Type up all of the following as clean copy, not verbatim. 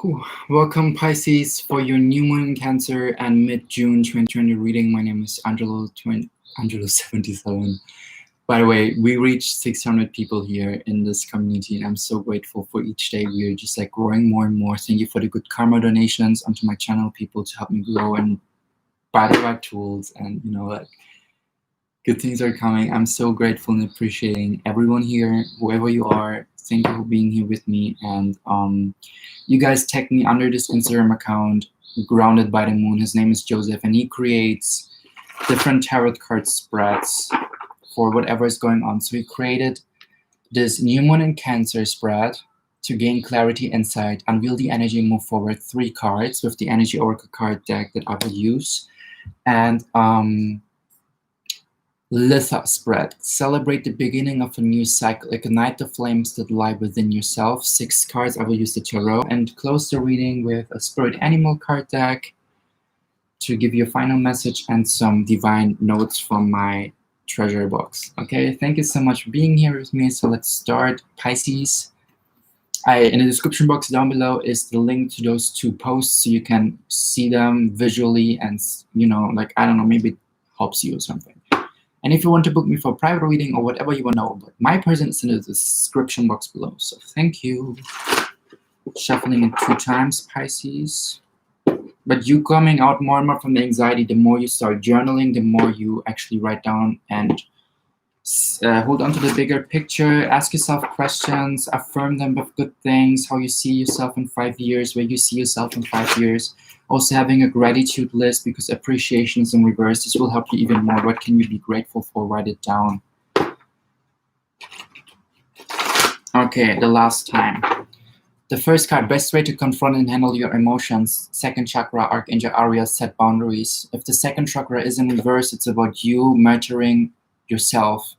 Whew. Welcome Pisces for your new moon in Cancer and mid-June 2020 reading. My name is Angelo 77. By the way, we reached 600 people here in this community, and I'm so grateful for each day. We are just like growing more and more. Thank you for the good karma donations onto my channel, people, to help me grow and buy the right tools, and like good things are coming. I'm so grateful and appreciating everyone here, whoever you are. Thank you for being here with me. And you guys tag me under this Instagram account, Grounded by the Moon. His name is Joseph, and he creates different tarot card spreads for whatever is going on. So he created this new moon in Cancer spread to gain clarity, insight, unveil the energy, move forward. 3 cards with the energy oracle card deck that I will use. And Litha spread, celebrate the beginning of a new cycle, ignite the flames that lie within yourself. 6 cards, I will use the tarot, and close the reading with a spirit animal card deck to give you a final message and some divine notes from my treasure box. Okay, thank you so much for being here with me. So let's start. Pisces, in the description box down below is the link to those 2 posts so you can see them visually, and like, I don't know, maybe it helps you or something. And if you want to book me for a private reading or whatever you want to know, but my person is in the description box below. So thank you. Shuffling it 2 times, Pisces. But you coming out more and more from the anxiety, the more you start journaling, the more you actually write down and hold on to the bigger picture. Ask yourself questions, affirm them with good things, how you see yourself in 5 years, where you see yourself in 5 years. Also having a gratitude list, because appreciation is in reverse. This will help you even more. What can you be grateful for? Write it down. Okay, the last time. The first card, best way to confront and handle your emotions. 2nd chakra, Archangel Ariel, set boundaries. If the 2nd chakra is in reverse, it's about you nurturing yourself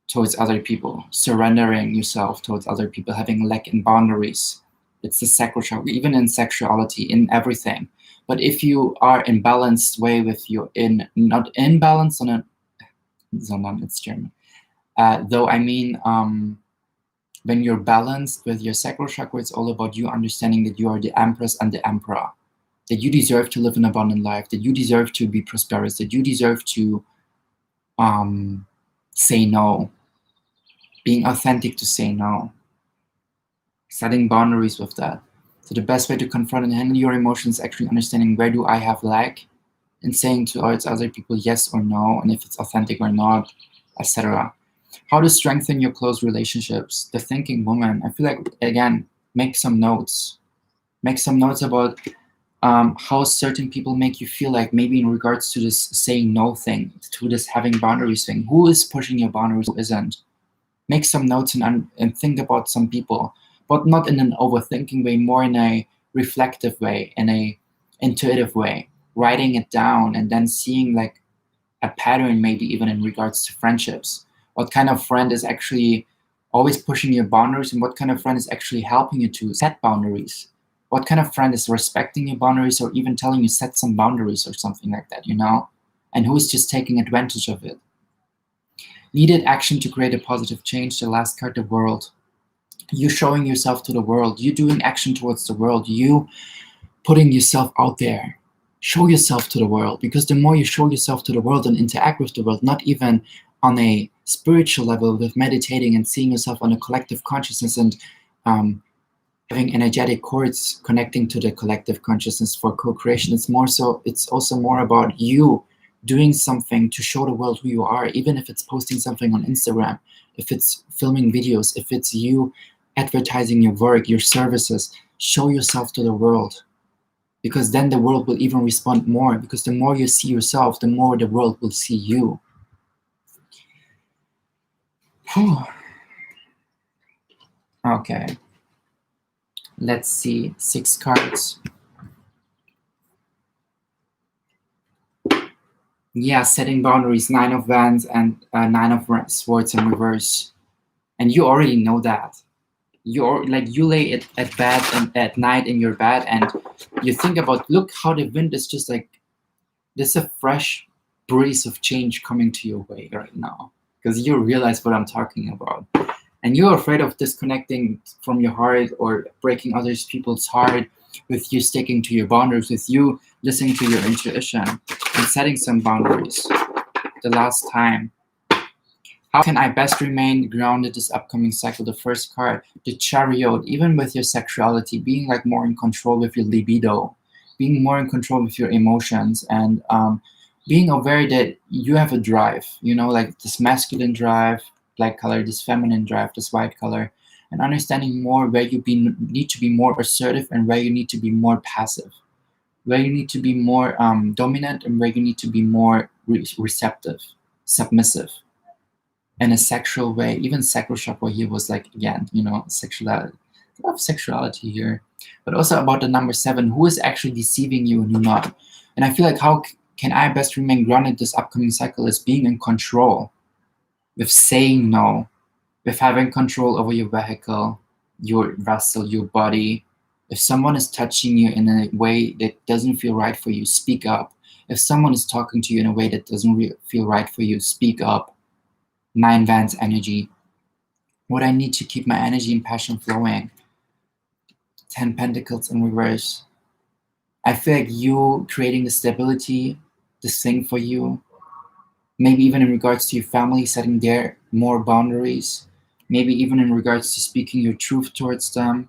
towards other people, surrendering yourself towards other people, having lack in boundaries. It's the sacral chakra, even in sexuality, in everything. But if you are in balanced way with your not in balance, sondern it's German. Though I mean, when you're balanced with your sacral chakra, it's all about you understanding that you are the empress and the emperor, that you deserve to live an abundant life, that you deserve to be prosperous, that you deserve to say no, being authentic to say no. Setting boundaries with that. So the best way to confront and handle your emotions is actually understanding, where do I have lack, and saying towards other people yes or no, and if it's authentic or not, etc. How to strengthen your close relationships. The thinking woman. I feel like, again, make some notes. Make some notes about how certain people make you feel, like maybe in regards to this saying no thing, to this having boundaries thing. Who is pushing your boundaries, who isn't? Make some notes and think about some people, but not in an overthinking way, more in a reflective way, in a intuitive way, writing it down and then seeing like a pattern, maybe even in regards to friendships. What kind of friend is actually always pushing your boundaries, and what kind of friend is actually helping you to set boundaries? What kind of friend is respecting your boundaries, or even telling you set some boundaries or something like that, and who is just taking advantage of it? Needed action to create a positive change. The last card, the world. You showing yourself to the world, you doing action towards the world, you putting yourself out there. Show yourself to the world, because the more you show yourself to the world and interact with the world, not even on a spiritual level with meditating and seeing yourself on a collective consciousness and having energetic cords connecting to the collective consciousness for co-creation. It's also more about you doing something to show the world who you are, even if it's posting something on Instagram, if it's filming videos, if it's you advertising your work, your services. Show yourself to the world, because then the world will even respond more, because the more you see yourself, the more the world will see you. Whew. Okay, let's see, 6 cards. Yeah, setting boundaries, 9 of Wands and 9 of Swords in reverse. And you already know that. You lay at bed and at night in your bed, and you think about, look how the wind is just like, there's a fresh breeze of change coming to your way right now, because you realize what I'm talking about. And you're afraid of disconnecting from your heart or breaking other people's heart with you sticking to your boundaries, with you listening to your intuition and setting some boundaries. The last time. How can I best remain grounded this upcoming cycle? The first card, the Chariot. Even with your sexuality, being like more in control with your libido, being more in control with your emotions, and being aware that you have a drive, you know, like this masculine drive, black color, this feminine drive, this white color, and understanding more where you need to be more assertive and where you need to be more passive, where you need to be more dominant and where you need to be more receptive, submissive in a sexual way. Even sacral chakra here was like, again, you know, sexuality. A lot of sexuality here, but also about the number 7, who is actually deceiving you and who not. And I feel like how can I best remain grounded this upcoming cycle is being in control, with saying no, with having control over your vehicle, your vessel, your body. If someone is touching you in a way that doesn't feel right for you, speak up. If someone is talking to you in a way that doesn't feel right for you, speak up. 9 Wands energy. What I need to keep my energy and passion flowing. 10 Pentacles in reverse. I feel like you creating the stability, this thing for you. Maybe even in regards to your family, setting their more boundaries. Maybe even in regards to speaking your truth towards them,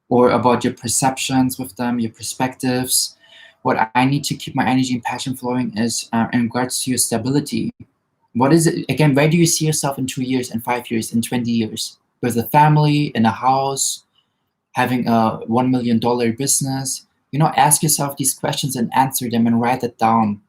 or about your perceptions with them, your perspectives. What I need to keep my energy and passion flowing is in regards to your stability. What is it? Again, where do you see yourself in 2 years, in 5 years, in 20 years? With a family, in a house, having a $1 million business? You know, ask yourself these questions and answer them and write it down.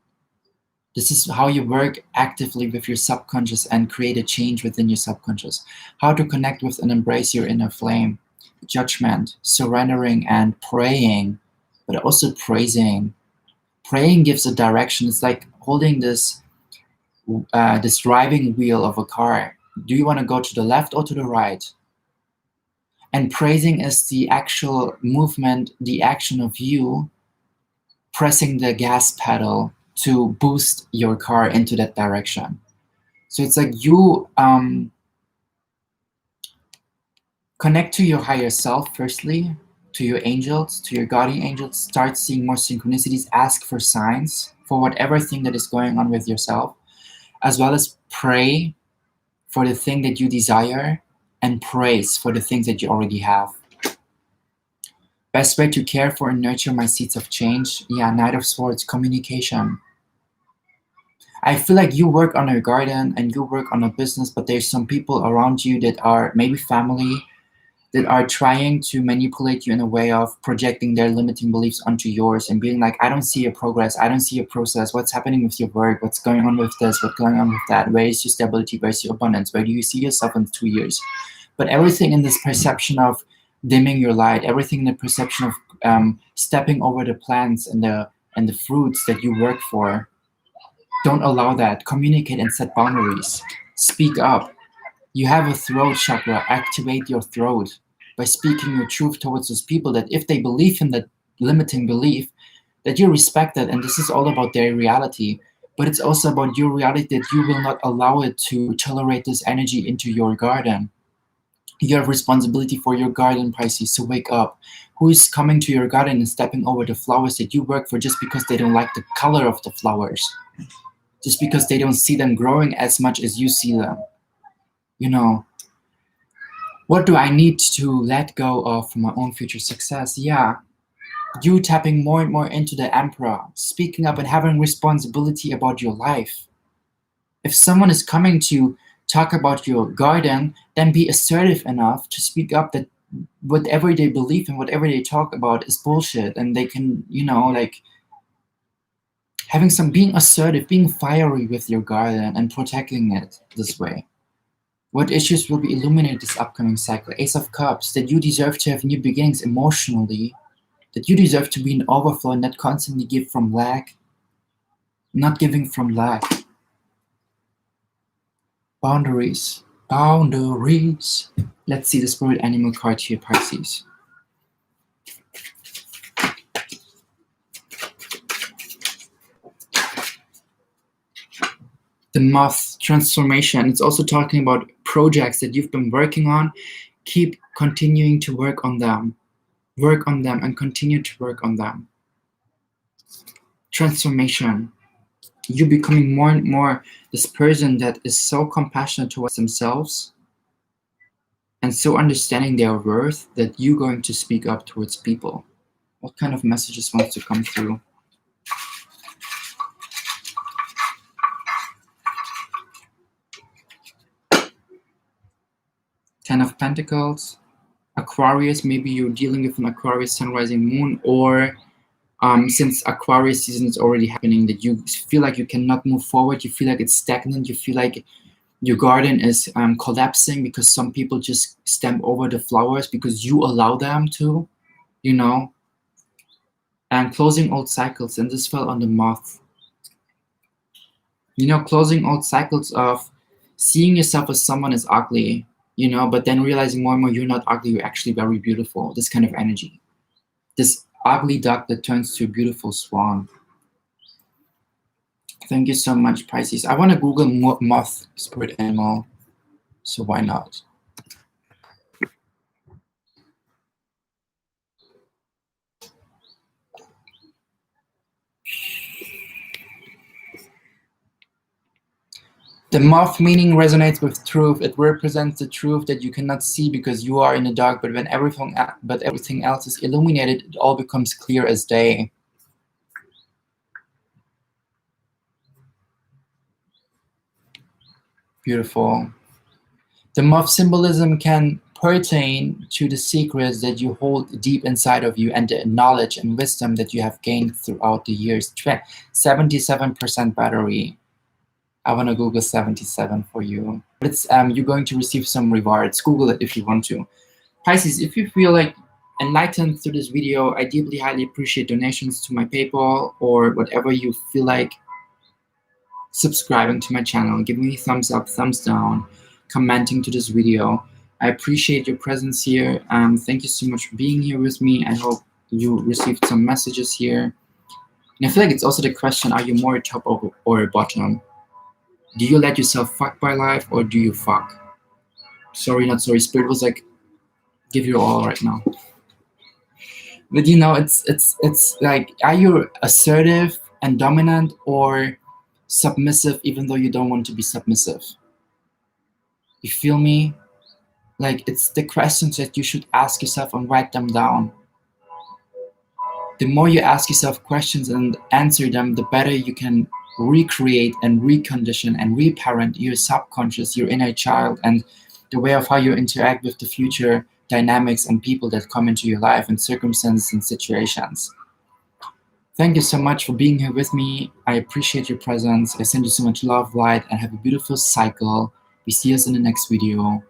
This is how you work actively with your subconscious and create a change within your subconscious. How to connect with and embrace your inner flame. Judgment, surrendering, and praying, but also praising. Praying gives a direction. It's like holding this driving wheel of a car. Do you want to go to the left or to the right? And praising is the actual movement, the action of you pressing the gas pedal to boost your car into that direction. So it's like you connect to your higher self, firstly, to your angels, to your guardian angels, start seeing more synchronicities, ask for signs for whatever thing that is going on with yourself, as well as pray for the thing that you desire and praise for the things that you already have. Best way to care for and nurture my seeds of change. Yeah, Knight of Swords, communication. I feel like you work on a garden and you work on a business, but there's some people around you that are maybe family, that are trying to manipulate you in a way of projecting their limiting beliefs onto yours and being like, I don't see your progress, I don't see your process, what's happening with your work, what's going on with this, what's going on with that, where is your stability, where's your abundance, where do you see yourself in 2 years? But everything in this perception of dimming your light, everything in the perception of stepping over the plants and the fruits that you work for, don't allow that. Communicate and set boundaries. Speak up. You have a throat chakra. Activate your throat by speaking your truth towards those people, that if they believe in that limiting belief, that you respect that, and this is all about their reality. But it's also about your reality, that you will not allow it to tolerate this energy into your garden. You have responsibility for your garden, Pisces, so wake up. Who is coming to your garden and stepping over the flowers that you work for just because they don't like the color of the flowers? Just because they don't see them growing as much as you see them? You know, what do I need to let go of for my own future success? Yeah, you tapping more and more into the Emperor, speaking up and having responsibility about your life. If someone is coming to talk about your garden, then be assertive enough to speak up that whatever they believe and whatever they talk about is bullshit, and they can, you know, like being assertive, being fiery with your garden and protecting it this way. What issues will be illuminated this upcoming cycle? Ace of Cups, that you deserve to have new beginnings emotionally, that you deserve to be in overflow and not constantly give from lack, not giving from lack. Boundaries. Boundaries. Let's see the spirit animal card here, Pisces. The Moth, transformation. It's also talking about projects that you've been working on. Keep continuing to work on them. Work on them and continue to work on them. Transformation. You becoming more and more this person that is so compassionate towards themselves and so understanding their worth that you're going to speak up towards people. What kind of messages wants to come through? Ten of Pentacles. Aquarius, maybe you're dealing with an Aquarius sun, rising moon, or since Aquarius season is already happening, that you feel like you cannot move forward, you feel like it's stagnant, you feel like your garden is collapsing because some people just stamp over the flowers because you allow them to, you know, and closing old cycles. And this fell on the Moth. You know, closing old cycles of seeing yourself as someone is ugly, you know, but then realizing more and more you're not ugly, you're actually very beautiful. This kind of energy. This ugly duck that turns to a beautiful swan. Thank you so much, Pisces. I want to Google moth spirit animal, so why not? The moth meaning resonates with truth. It represents the truth that you cannot see because you are in the dark, but when everything else is illuminated, it all becomes clear as day. Beautiful. The moth symbolism can pertain to the secrets that you hold deep inside of you and the knowledge and wisdom that you have gained throughout the years. 77% battery. I want to Google 77 for you. But it's you're going to receive some rewards. Google it if you want to. Pisces, if you feel like enlightened through this video, I deeply highly appreciate donations to my PayPal or whatever you feel like. Subscribing to my channel, giving me thumbs up, thumbs down, commenting to this video. I appreciate your presence here. Thank you so much for being here with me. I hope you received some messages here. And I feel like it's also the question, are you more a top or a bottom? Do you let yourself fuck by life or do you fuck? Sorry, not sorry. Spirit was like, give your all right now. But you know, it's like, are you assertive and dominant or submissive even though you don't want to be submissive? You feel me? Like, it's the questions that you should ask yourself and write them down. The more you ask yourself questions and answer them, the better you can recreate and recondition and reparent your subconscious, your inner child, and the way of how you interact with the future dynamics and people that come into your life and circumstances and situations. Thank you so much for being here with me. I appreciate your presence. I send you so much love, light, and have a beautiful cycle. We see us in the next video.